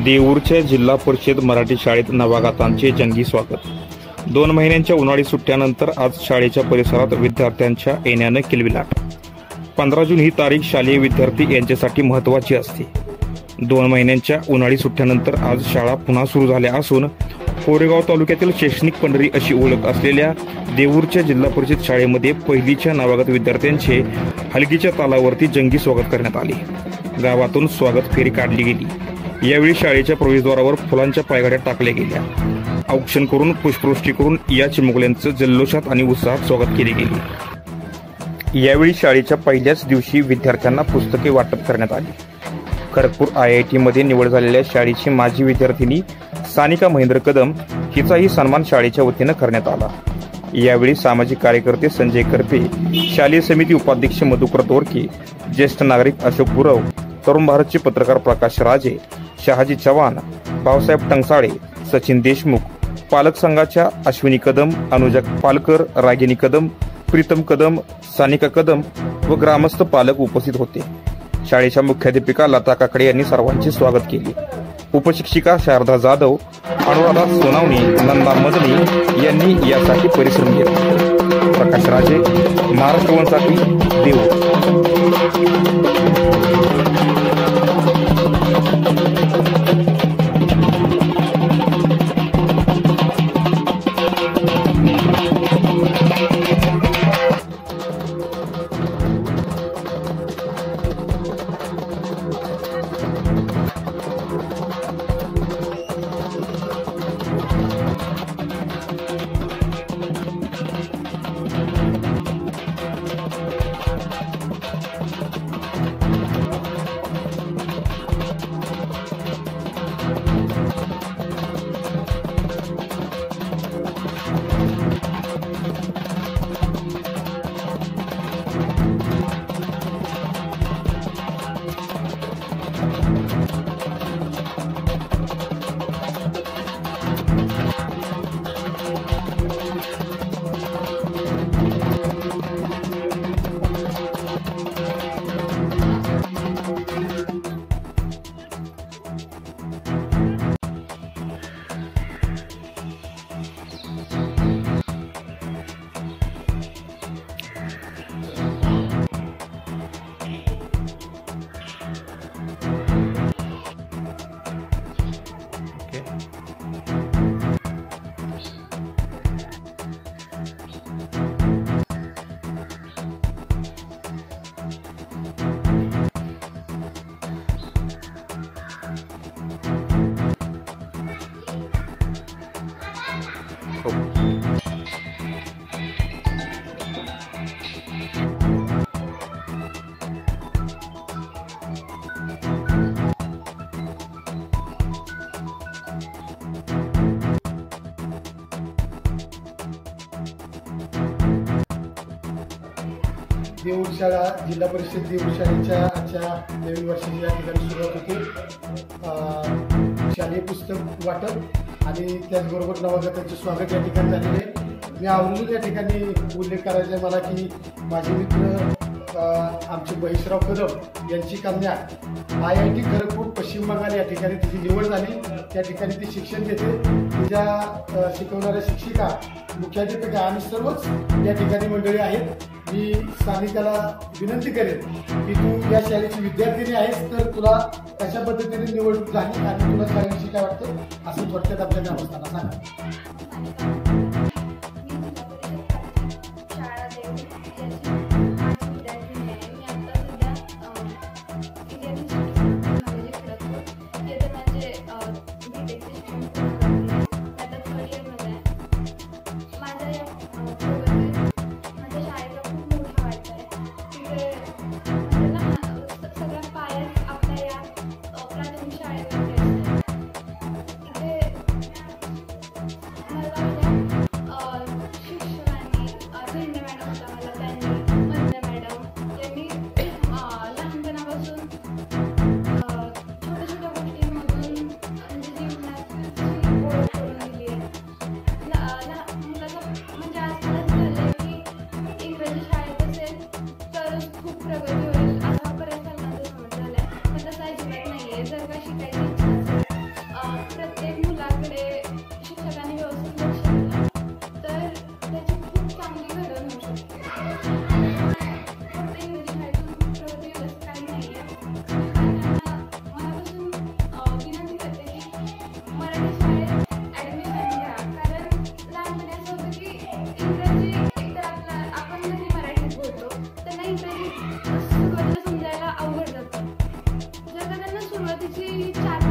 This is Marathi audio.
देऊरच्या जिल्हा परिषद मराठी शाळेत नवागतांचे जंगी स्वागत। 2 महिन्यांच्या उन्हाळी सुट्ट्यानंतर आज शाळेच्या परिसरात विद्यार्थ्यांच्या येण्यानं किलबिलाट। 15 जून ही तारीख शालेय विद्यार्थी यांच्यासाठी महत्त्वाची असते। 2 महिन्यांच्या उन्हाळी सुट्ट्यानंतर आज शाळा पुन्हा सुरू झाल्या असून कोरेगाव तालुक्यातील शैक्षणिक पंढरी अशी ओळख असलेल्या देऊरच्या जिल्हा परिषद शाळेमध्ये पहिलीच्या नवागत विद्यार्थ्यांचे हलगीच्या तालावरती जंगी स्वागत करण्यात आले। गावातून स्वागत फेरी काढली गेली। यावेळी शाळेच्या प्रवेशद्वारावर फुलांच्या पायघड्या टाकल्या गेल्या। औक्षण करून पुष्पवृष्टी करून या चिमुकल्यांचं जल्लोषात आणि उत्साहात स्वागत केले गेले। यावेळी शाळेच्या पहिल्याच दिवशी विद्यार्थ्यांना पुस्तके वाटप करण्यात आली। खरगपूर IIT मध्ये निवड झालेल्या शाळेची माजी विद्यार्थिनी सानिका महेंद्र कदम हिचाही सन्मान शाळेच्या वतीनं करण्यात आला। यावेळी सामाजिक कार्यकर्ते संजय करपे, शालेय समिती उपाध्यक्ष मधुकर तोरके, ज्येष्ठ नागरिक अशोक गुरव, तरुण भारतचे पत्रकार प्रकाश राजे, शहाजी चव्हाण, भाऊसाहेब टंगसाळे, सचिन देशमुख, पालक संघाच्या अश्विनी कदम, अनुजा पालकर, रागिनी कदम, प्रीतम कदम, सानिका कदम व ग्रामस्थ पालक उपस्थित होते। शाळेच्या मुख्याध्यापिका लता काकडे यांनी सर्वांचे स्वागत केले। उपशिक्षिका शारदा जाधव, अनुराधा सोनावणी, नंदा मदनी यांनी यासाठी परिश्रम घेतले। प्रकाश राजे, महाराष्ट्र वनसाठी देऊर। देऊर शाळा जिल्हा परिषद देऊर शाळेच्या आजच्या नवीन वर्षाची या ठिकाणी सुरुवात होते। शालेय पुस्तक वाटप आणि त्याचबरोबर नवागतांचे स्वागत या ठिकाणी झालेले। मी आवर्जून या ठिकाणी उल्लेख करायचा मला की माझे मित्र आमचे महेशराव कदम यांची कन्या IIT खरगपूर पश्चिम बंगाल या ठिकाणी तिची निवड झाली। त्या ठिकाणी ती शिक्षण घेते। तिच्या शिकवणाऱ्या शिक्षिका, मुख्याध्यापिका आणि सर्वच या ठिकाणी मंडळी आहेत। मी सानिकाला विनंती करेन की तू या शाळेची विद्यार्थिनी आहेस तर तुला कशा पद्धतीने निवड झाली आणि तुला शाळेविषयी काय वाटतं असं थोडक्यात आपल्या ग्रामस्थांना सांगा। प्रत्येक मुलाकडे शिक्षकांनी व्यवस्थित लक्ष दिलं तर त्याची खूप चांगली घडण होऊ शकते. फक्त इंग्रजी शाळेतून प्रगती होईल असं काही नाही आहे. त्यांना मनापासून विनंती करते की मराठी शाळेत ॲडमिशन घ्या. कारण लहानपणी असं होतं की इंग्रजी एकतर आपण जरी मराठीत बोलतो त्यांना इंग्रजी सुरुवातीला समजायला अवघड जातं. जर का त्यांना सुरुवातीची 4